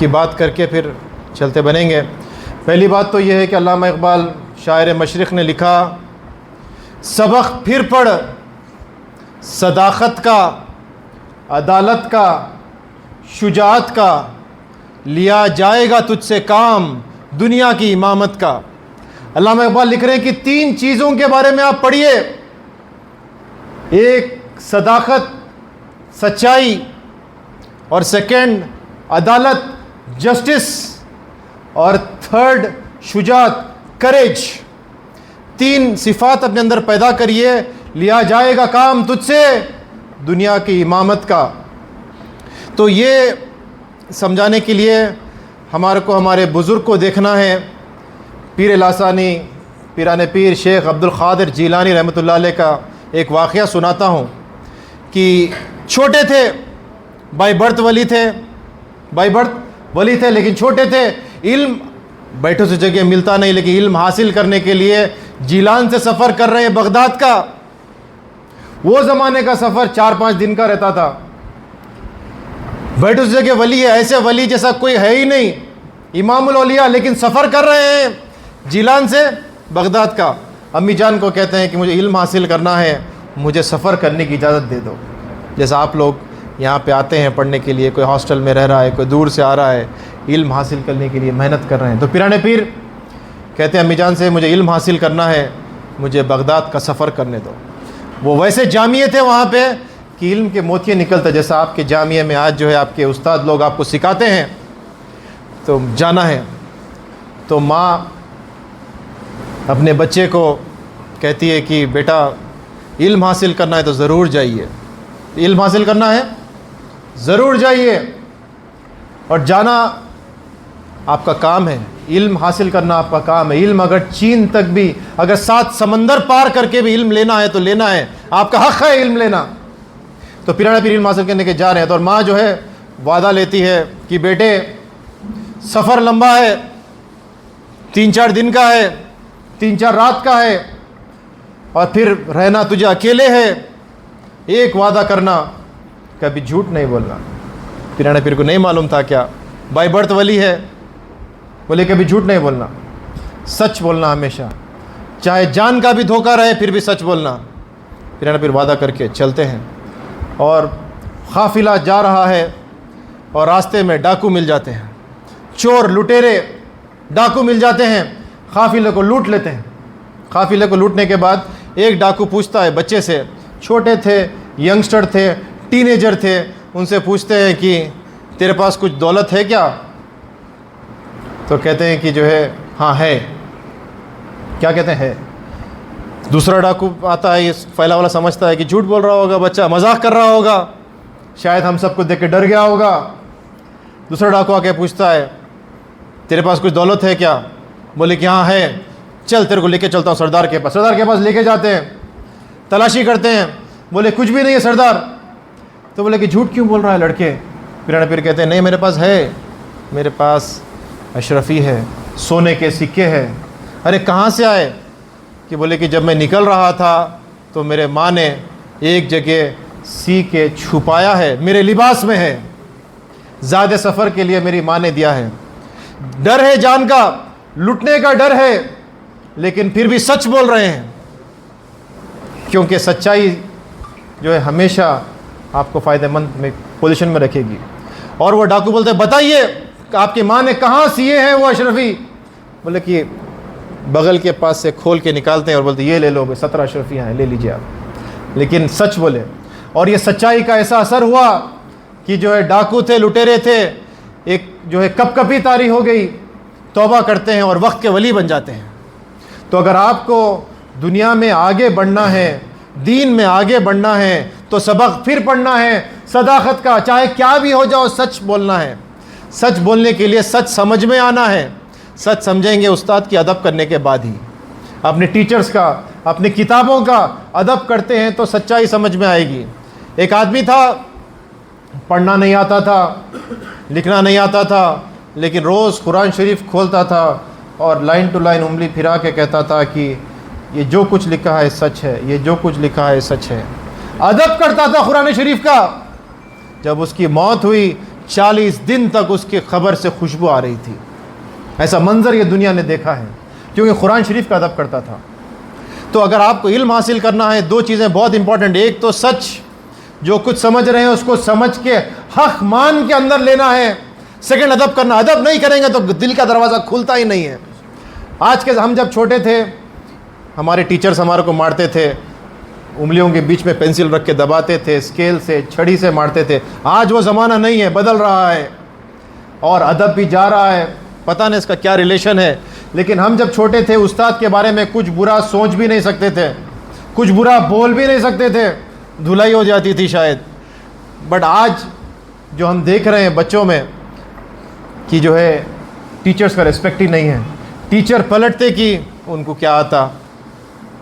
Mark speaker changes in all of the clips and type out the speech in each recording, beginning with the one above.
Speaker 1: की बात करके फिर चलते बनेंगे। पहली बात तो यह है कि अल्लामा इकबाल शायर मशरिक़ ने लिखा, सबक फिर पढ़ सदाक़त का, अदालत का, शुजाअत का, लिया जाएगा तुझसे काम दुनिया की इमामत का। अल्लामा इकबाल लिख रहे हैं कि 3 चीज़ों के बारे में आप पढ़िए, एक सदाक़त सच्चाई, और सेकंड अदालत जस्टिस, और थर्ड शुजाअत करेज। 3 सिफात अपने अंदर पैदा करिए, लिया जाएगा काम तुझसे दुनिया की इमामत का। तो ये समझाने के लिए हमारे को हमारे बुज़ुर्ग को देखना है। पीर लासानी पीरान पीर शेख अब्दुल क़ादिर जीलानी रहमतुल्लाह अलैह का एक वाक़या सुनाता हूँ कि छोटे थे, बाय बर्थ वली थे, लेकिन छोटे थे। इल्म बैठो से जगह मिलता नहीं, लेकिन इल्म हासिल करने के लिए जीलान से सफ़र कर रहे हैं बगदाद का। वो ज़माने का सफ़र 4-5 दिन का रहता था। बैठो से जगह वली है, ऐसे वली जैसा कोई है ही नहीं, इमामुल औलिया, लेकिन सफ़र कर रहे हैं जीलान से बगदाद का। अम्मी जान को कहते हैं कि मुझे इल्म हासिल करना है, मुझे सफ़र करने की इजाज़त दे दो। जैसा आप लोग यहाँ पे आते हैं पढ़ने के लिए, कोई हॉस्टल में रह रहा है, कोई दूर से आ रहा है, इल्म हासिल करने के लिए मेहनत कर रहे हैं। तो पीराने पीर कहते हैं अम्मी जान से, मुझे इल्म हासिल करना है, मुझे बगदाद का सफ़र करने दो। वो वैसे जामिए थे वहाँ पे कि इल्म के मोतिये निकलते, जैसा आपके जामिया में आज जो है आपके उस्ताद लोग आपको सिखाते हैं। तो जाना है, तो माँ अपने बच्चे को कहती है कि बेटा इल्म हासिल करना है तो ज़रूर जाइए, इल्म हासिल करना है ज़रूर जाइए, और जाना आपका काम है, इल्म हासिल करना आपका काम है। इल्म अगर चीन तक भी, अगर 7 समंदर पार करके भी इल्म लेना है तो लेना है, आपका हक़ है इल्म लेना। तो पीराना पीर इल्म हासिल करने के जा रहे हैं, तो और माँ जो है वादा लेती है कि बेटे सफ़र लंबा है, 3-4 दिन का है, 3-4 रात का है, और फिर रहना तुझे अकेले है। एक वादा करना, कभी झूठ नहीं बोलना। पीराना पीर को नहीं मालूम था क्या, बाय बर्थ वली है, बोले कभी झूठ नहीं बोलना, सच बोलना हमेशा, चाहे जान का भी धोखा रहे फिर भी सच बोलना। पीराना पीर वादा करके चलते हैं, और काफ़िला जा रहा है, और रास्ते में डाकू मिल जाते हैं, चोर लुटेरे डाकू मिल जाते हैं, काफ़िले को लूट लेते हैं। काफ़िले को लूटने के बाद एक डाकू पूछता है बच्चे से, छोटे थे, यंगस्टर थे, टीनेजर थे, उनसे पूछते हैं कि तेरे पास कुछ दौलत है क्या? तो कहते हैं कि जो है हाँ है। क्या कहते हैं? है। दूसरा डाकू आता है, ये पहला वाला समझता है कि झूठ बोल रहा होगा बच्चा, मजाक कर रहा होगा, शायद हम सबको देख के डर गया होगा। दूसरा डाकू आके पूछता है तेरे पास कुछ दौलत है क्या? बोले कि हाँ है, चल तेरे को लेके चलता हूँ सरदार के पास। सरदार के पास लेके जाते हैं, तलाशी करते हैं, बोले कुछ भी नहीं है सरदार। तो बोले कि झूठ क्यों बोल रहा है लड़के? पीराना पीर कहते हैं नहीं मेरे पास है, मेरे पास अशरफी है, सोने के सिक्के हैं। अरे कहाँ से आए? कि बोले कि जब मैं निकल रहा था तो मेरे माँ ने एक जगह सी के छुपाया है, मेरे लिबास में है, ज़्यादा सफ़र के लिए मेरी माँ ने दिया है। डर है जान का, लुटने का डर है, लेकिन फिर भी सच बोल रहे हैं, क्योंकि सच्चाई जो है हमेशा आपको फ़ायदेमंद में पोजीशन में रखेगी। और वो डाकू बोलते बताइए आपकी माँ ने कहाँ सिए हैं वो अशरफी? बोले कि बगल के पास से खोल के निकालते हैं और बोलते ये ले लो, 17 अशरफियाँ हैं, ले लीजिए आप। लेकिन सच बोले, और ये सच्चाई का ऐसा असर हुआ कि जो है डाकू थे, लुटेरे थे, एक जो है कपकपी तारी हो गई, तौबा करते हैं और वक्त के वली बन जाते हैं। तो अगर आपको दुनिया में आगे बढ़ना है, दीन में आगे बढ़ना है, तो सबक फिर पढ़ना है सदाकत का, चाहे क्या भी हो जाओ सच बोलना है। सच बोलने के लिए सच समझ में आना है। सच समझेंगे उस्ताद की अदब करने के बाद ही, अपने टीचर्स का, अपनी किताबों का अदब करते हैं तो सच्चाई समझ में आएगी। एक आदमी था, पढ़ना नहीं आता था, लिखना नहीं आता था, लेकिन रोज़ कुरान शरीफ खोलता था और लाइन टू लाइन उंगली फिरा के कहता था कि ये जो कुछ लिखा है सच है, ये जो कुछ लिखा है सच है। अदब करता था कुरान शरीफ का। जब उसकी मौत हुई, 40 दिन तक उसकी ख़बर से खुशबू आ रही थी। ऐसा मंज़र ये दुनिया ने देखा है, क्योंकि कुरान शरीफ का अदब करता था। तो अगर आपको इल्म हासिल करना है, दो चीज़ें बहुत इंपॉर्टेंट। एक तो सच, जो कुछ समझ रहे हैं उसको समझ के हक मान के अंदर लेना है। सेकंड, अदब करना। अदब नहीं करेंगे तो दिल का दरवाज़ा खुलता ही नहीं है। आज के हम जब छोटे थे, हमारे टीचर्स हमारे को मारते थे, उंगलियों के बीच में पेंसिल रख के दबाते थे, स्केल से, छड़ी से मारते थे। आज वो ज़माना नहीं है, बदल रहा है और अदब भी जा रहा है। पता नहीं इसका क्या रिलेशन है, लेकिन हम जब छोटे थे उस्ताद के बारे में कुछ बुरा सोच भी नहीं सकते थे, कुछ बुरा बोल भी नहीं सकते थे, धुलाई हो जाती थी शायद। बट आज जो हम देख रहे हैं बच्चों में कि जो है टीचर्स का रिस्पेक्ट ही नहीं है। टीचर पलटते कि उनको क्या आता,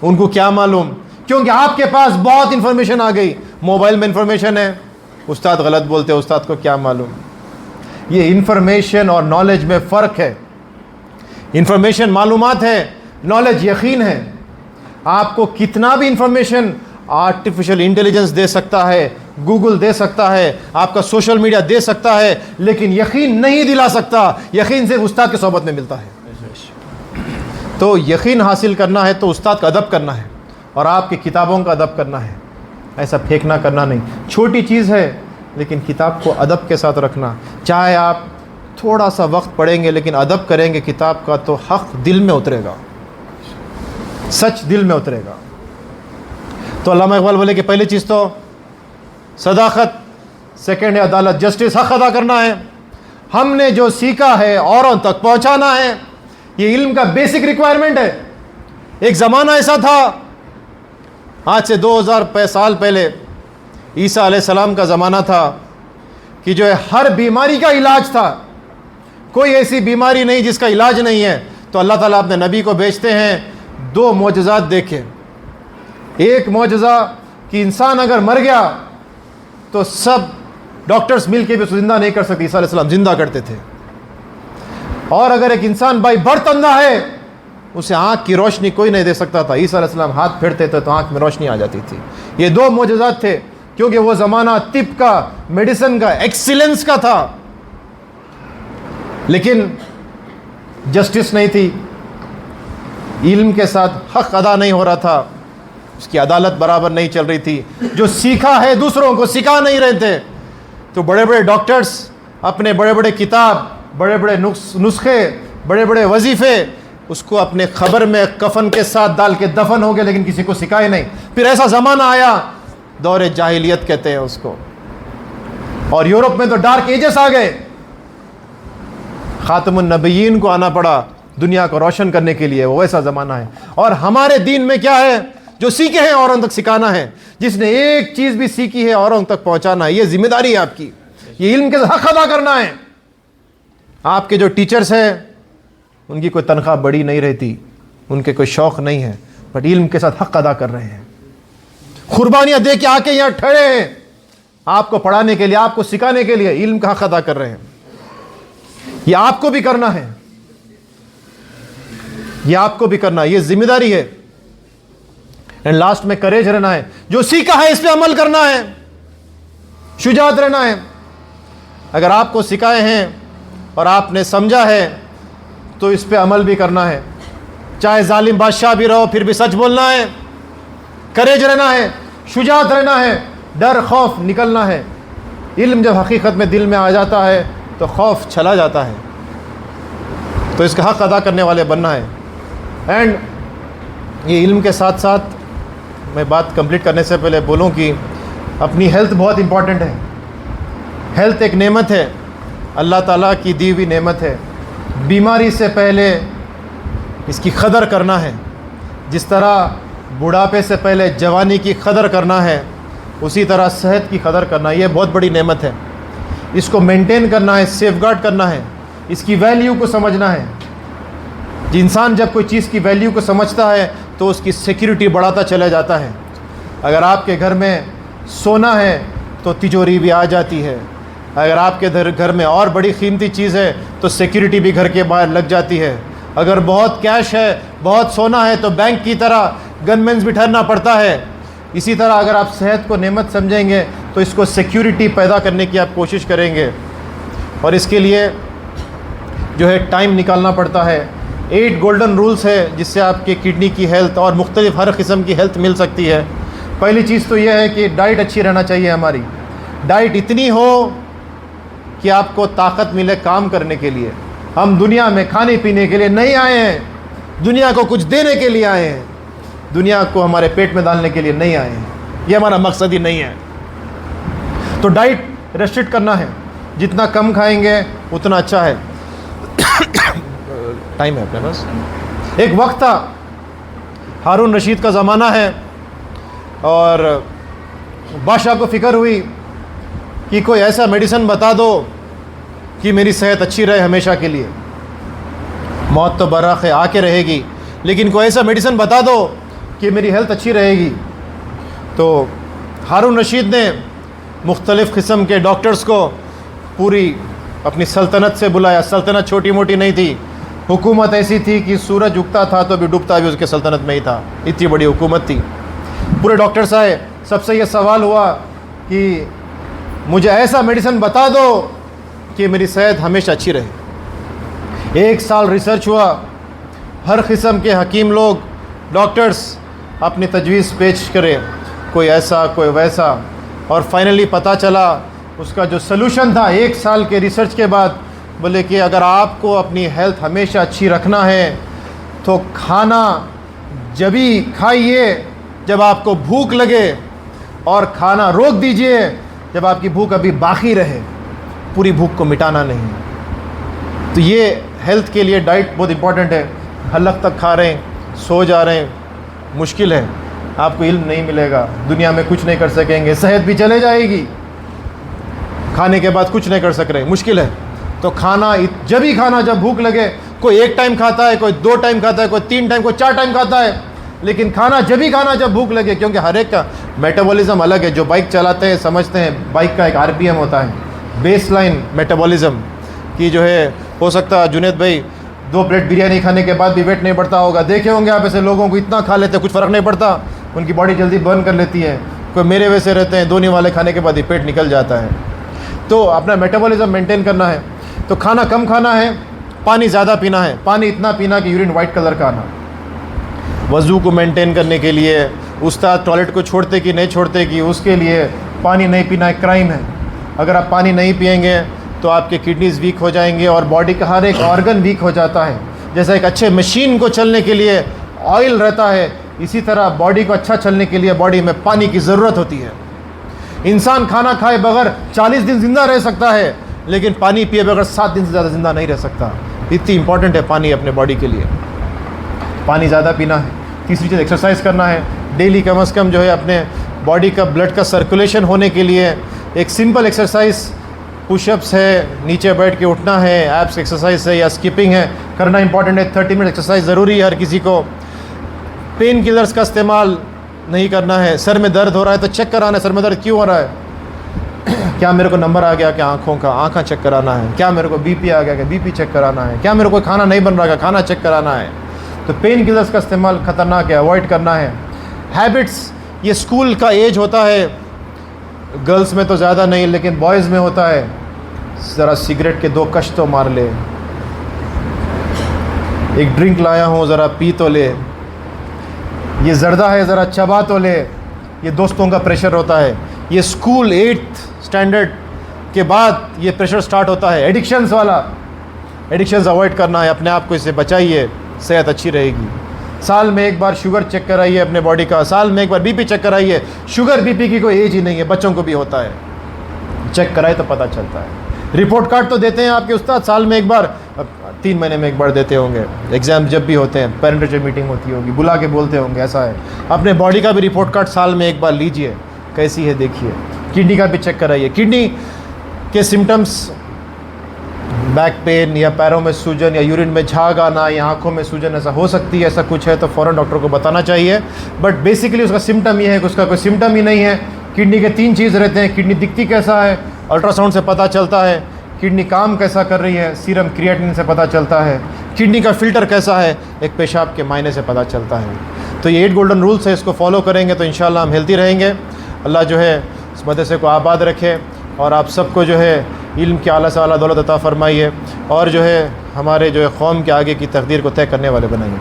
Speaker 1: उनको क्या मालूम, क्योंकि आपके पास बहुत इंफॉर्मेशन आ गई। मोबाइल में इंफॉर्मेशन है, उस्ताद गलत बोलते हैं, उस्ताद को क्या मालूम। ये इंफॉर्मेशन और नॉलेज में फ़र्क है। इंफॉर्मेशन मालूमात है, नॉलेज यकीन है। आपको कितना भी इंफॉर्मेशन आर्टिफिशियल इंटेलिजेंस दे सकता है, गूगल दे सकता है, आपका सोशल मीडिया दे सकता है, लेकिन यकीन नहीं दिला सकता। यकीन सिर्फ उस्ताद की सोहबत में मिलता है। तो यकीन हासिल करना है तो उस्ताद का अदब करना है और आपकी किताबों का अदब करना है। ऐसा फेंकना करना नहीं। छोटी चीज़ है लेकिन किताब को अदब के साथ रखना। चाहे आप थोड़ा सा वक्त पढ़ेंगे लेकिन अदब करेंगे किताब का, तो हक़ दिल में उतरेगा, सच दिल में उतरेगा। तो अल्लामा इक़बाल बोले कि पहली चीज़ तो सदाकत, सेकंड है अदालत, जस्टिस, हक़ अदा करना है। हमने जो सीखा है औरों तक पहुँचाना है, ये इल्म का बेसिक रिक्वायरमेंट है। एक ज़माना ऐसा था, आज से 2000 साल पहले, ईसा अलैहिस्सलाम का ज़माना था कि जो है हर बीमारी का इलाज था। कोई ऐसी बीमारी नहीं जिसका इलाज नहीं है। तो अल्लाह ताला अपने नबी को भेजते हैं, 2 मोजज़ात देखे। एक मोजज़ा कि इंसान अगर मर गया तो सब डॉक्टर्स मिल के भी उसको ज़िंदा नहीं कर सकते, ईसा अलैहिस्सलाम ज़िंदा करते थे। और अगर एक इंसान बाई बर्थ अंधा है, उसे आँख की रोशनी कोई नहीं दे सकता था, ईसा अलैहिस्सलाम हाथ फेरते थे तो आँख में रोशनी आ जाती थी। ये 2 मोजज़ात थे, क्योंकि वो ज़माना तिब का, मेडिसिन का, एक्सीलेंस का था। लेकिन जस्टिस नहीं थी, इल्म के साथ हक़ अदा नहीं हो रहा था, उसकी अदालत बराबर नहीं चल रही थी। जो सीखा है दूसरों को सिखा नहीं रहे थे। तो बड़े बड़े डॉक्टर्स अपने बड़े बड़े किताब, बड़े बड़े नुस्खे, बड़े बड़े वजीफ़े उसको अपने खबर में कफन के साथ डाल के दफन हो गए, लेकिन किसी को सिखाए नहीं। फिर ऐसा ज़माना आया, दौरे जाहिलियत कहते हैं उसको, और यूरोप में तो डार्क एजेस आ गए। खातमुन नबिय्यीन को आना पड़ा दुनिया को रोशन करने के लिए, वो वैसा ज़माना है। और हमारे दीन में क्या है, जो सीखे हैं औरों तक सिखाना है। जिसने एक चीज़ भी सीखी है औरों तक पहुंचाना है। ये जिम्मेदारी है आपकी, ये इल्म के हक़ अदा करना है। आपके जो टीचर्स हैं उनकी कोई तनख्वाह बड़ी नहीं रहती, उनके कोई शौक़ नहीं है, बट इल्म के साथ हक़ अदा कर रहे हैं। कुर्बानियाँ दे के आके यहाँ ठहरे हैं आपको पढ़ाने के लिए, आपको सिखाने के लिए, इल्म का हक़ अदा कर रहे हैं। ये आपको भी करना है, ये आपको भी करना है, ये जिम्मेदारी है। एंड लास्ट में करेज रहना है। जो सीखा है इस पे अमल करना है, शुजात रहना है। अगर आपको सिखाए हैं और आपने समझा है तो इस पे अमल भी करना है। चाहे जालिम बादशाह भी रहो फिर भी सच बोलना है, करेज रहना है, शुजात रहना है, डर खौफ निकलना है। इल्म जब हकीकत में दिल में आ जाता है तो खौफ चला जाता है। तो इसका हक़ अदा करने वाले बनना है। एंड ये इल्म के साथ साथ मैं बात कंप्लीट करने से पहले बोलूं कि अपनी हेल्थ बहुत इम्पॉर्टेंट है। हेल्थ एक नेमत है, अल्लाह ताला की दी हुई नेमत है। बीमारी से पहले इसकी कदर करना है। जिस तरह बुढ़ापे से पहले जवानी की कदर करना है, उसी तरह सेहत की कदर करना, ये बहुत बड़ी नेमत है। इसको मेंटेन करना है, सेफगार्ड करना है, इसकी वैल्यू को समझना है। इंसान जब कोई चीज़ की वैल्यू को समझता है तो उसकी सिक्योरिटी बढ़ाता चला जाता है। अगर आपके घर में सोना है तो तिजोरी भी आ जाती है। अगर आपके घर में और बड़ी कीमती चीज़ है तो सिक्योरिटी भी घर के बाहर लग जाती है। अगर बहुत कैश है, बहुत सोना है तो बैंक की तरह गनमैन्स भी ठहरना पड़ता है। इसी तरह अगर आप सेहत को नेमत समझेंगे तो इसको सिक्योरिटी पैदा करने की आप कोशिश करेंगे। और इसके लिए जो है टाइम निकालना पड़ता है। 8 गोल्डन रूल्स है जिससे आपके किडनी की हेल्थ और मुख्तलिफ हर किस्म की हेल्थ मिल सकती है। पहली चीज़ तो यह है कि डाइट अच्छी रहना चाहिए। हमारी डाइट इतनी हो कि आपको ताकत मिले काम करने के लिए। हम दुनिया में खाने पीने के लिए नहीं आए हैं, दुनिया को कुछ देने के लिए आए हैं, दुनिया को हमारे पेट में डालने के लिए नहीं आए हैं। ये हमारा मकसद ही नहीं है। तो डाइट रेस्ट्रिक्ट करना है, जितना कम खाएंगे उतना अच्छा है। टाइम है अपने पास। एक वक्त था, हारून रशीद का ज़माना है, और बादशाह को फ़िक्र हुई कि कोई ऐसा मेडिसिन बता दो कि मेरी सेहत अच्छी रहे हमेशा के लिए। मौत तो बराक़ आके रहेगी, लेकिन कोई ऐसा मेडिसिन बता दो कि मेरी हेल्थ अच्छी रहेगी। तो हारून रशीद ने मुख्तलिफ़ किस्म के डॉक्टर्स को पूरी अपनी सल्तनत से बुलाया। सल्तनत छोटी मोटी नहीं थी, हुकूमत ऐसी थी कि सूरज उगता था तो भी डूबता भी उसके सल्तनत में ही था, इतनी बड़ी हुकूमत थी। पूरे डॉक्टर्स आए, सबसे ये सवाल हुआ कि मुझे ऐसा मेडिसिन बता दो कि मेरी सेहत हमेशा अच्छी रहे। 1 साल रिसर्च हुआ, हर किस्म के हकीम लोग, डॉक्टर्स अपनी तजवीज़ पेश करें, कोई ऐसा कोई वैसा, और फाइनली पता चला उसका जो सलूशन था 1 साल के रिसर्च के बाद, बोले कि अगर आपको अपनी हेल्थ हमेशा अच्छी रखना है तो खाना जब भी खाइए जब आपको भूख लगे, और खाना रोक दीजिए जब आपकी भूख अभी बाकी रहे, पूरी भूख को मिटाना नहीं। तो ये हेल्थ के लिए डाइट बहुत इम्पॉर्टेंट है। हलक तक खा रहे हैं, सो जा रहे हैं, मुश्किल है, आपको इल्म नहीं मिलेगा, दुनिया में कुछ नहीं कर सकेंगे, सेहत भी चले जाएगी, खाने के बाद कुछ नहीं कर सक रहे, मुश्किल है। तो खाना जब ही खाना जब भूख लगे, कोई 1 टाइम खाता है, कोई 2 टाइम खाता है, कोई 3 टाइम, कोई 4 टाइम खाता है, लेकिन खाना जब ही खाना जब भूख लगे, क्योंकि हर एक का मेटाबॉलिज्म अलग है। जो बाइक चलाते हैं समझते हैं, बाइक का एक RPM होता है, बेस लाइन मेटाबॉलिज्म की जो है। हो सकता है जुनेद भाई 2 प्लेट बिरयानी खाने के बाद भी वेट नहीं बढ़ता होगा, देखे होंगे आप ऐसे लोगों को, इतना खा लेते कुछ फ़र्क नहीं पड़ता, उनकी बॉडी जल्दी बर्न कर लेती है। कोई मेरे वैसे रहते हैं, 2 नी वाले खाने के बाद ही पेट निकल जाता है। तो अपना मेटाबॉलिज्म मेंटेन करना है, तो खाना कम खाना है, पानी ज़्यादा पीना है। पानी इतना पीना कि यूरिन वाइट कलर का आना। वज़ू को मेंटेन करने के लिए उस्ताद टॉयलेट को छोड़ते कि नहीं छोड़ते कि उसके लिए पानी नहीं पीना एक क्राइम है। अगर आप पानी नहीं पिएंगे तो आपके किडनीज़ वीक हो जाएंगे और बॉडी का हर एक ऑर्गन वीक हो जाता है। जैसे एक अच्छे मशीन को चलने के लिए ऑयल रहता है, इसी तरह बॉडी को अच्छा चलने के लिए बॉडी में पानी की ज़रूरत होती है। इंसान खाना खाए बगैर 40 दिन ज़िंदा रह सकता है, लेकिन पानी पिए बगैर 7 दिन से ज़्यादा ज़िंदा नहीं रह सकता। इतनी इंपॉर्टेंट है पानी अपने बॉडी के लिए। पानी ज़्यादा पीना है। तीसरी चीज़ एक्सरसाइज करना है। डेली कम से कम जो है अपने बॉडी का ब्लड का सर्कुलेशन होने के लिए एक सिंपल एक्सरसाइज, पुशअप्स है, नीचे बैठ के उठना है, एब्स एक्सरसाइज है या स्किपिंग है, करना इंपॉर्टेंट है। 30 मिनट एक्सरसाइज ज़रूरी है हर किसी को। पेन किलर्स का इस्तेमाल नहीं करना है। सर में दर्द हो रहा है तो चेक कराना है, सर में दर्द क्यों हो रहा है, क्या मेरे को नंबर आ गया क्या आँखों का, आँखें चेक कराना है, क्या मेरे को BP आ गया क्या BP चेक कराना है, क्या मेरे को खाना नहीं बन रहा क्या खाना चेक कराना है। तो पेन किलर्स का इस्तेमाल ख़तरनाक है, अवॉइड करना है। हैबिट्स, ये स्कूल का एज होता है, गर्ल्स में तो ज़्यादा नहीं लेकिन बॉयज़ में होता है। ज़रा सिगरेट के 2 कश तो मार ले, एक ड्रिंक लाया हूँ ज़रा पी तो ले, ये जर्दा है ज़रा चबा तो ले। ये दोस्तों का प्रेशर होता है। ये स्कूल 8th स्टैंडर्ड के बाद ये प्रेशर स्टार्ट होता है, एडिक्शंस वाला। एडिक्शंस अवॉइड करना है, अपने आप को इससे बचाइए, सेहत अच्छी रहेगी। साल में एक बार शुगर चेक कराइए अपने बॉडी का, साल में एक बार BP चेक कराइए। शुगर BP की कोई एज ही नहीं है, बच्चों को भी होता है, चेक कराए तो पता चलता है। रिपोर्ट कार्ड तो देते हैं आपके उस्ताद साल में एक बार, 3 महीने में एक बार देते होंगे। एग्ज़ाम जब भी होते हैं, पेरेंट टीचर मीटिंग होती होगी, बुला के बोलते होंगे, ऐसा है। अपने बॉडी का भी रिपोर्ट कार्ड साल में एक बार लीजिए, कैसी है देखिए। किडनी का भी चेक कराइए। किडनी के सिम्टम्स, बैक पेन या पैरों में सूजन या यूरिन में झाग आना या आँखों में सूजन, ऐसा हो सकती है। ऐसा कुछ है तो फ़ौरन डॉक्टर को बताना चाहिए। बट बेसिकली उसका सिम्टम ये है कि उसका कोई सिम्टम ही नहीं है। किडनी के 3 चीज़ रहते हैं, किडनी दिखती कैसा है, अल्ट्रासाउंड से पता चलता है। किडनी काम कैसा कर रही है, सीरम क्रिएटिनिन से पता चलता है। किडनी का फ़िल्टर कैसा है, एक पेशाब के मायने से पता चलता है। तो ये 8 गोल्डन रूल्स है, इसको फॉलो करेंगे तो इंशाल्लाह हम हेल्दी रहेंगे। अल्लाह जो है इस मदरसे को आबाद रखे और आप सबको जो है इल्म की आला से आला दौलत अता फ़रमाइए और जो है हमारे जो है कौम के आगे की तकदीर को तय करने वाले बनाइए।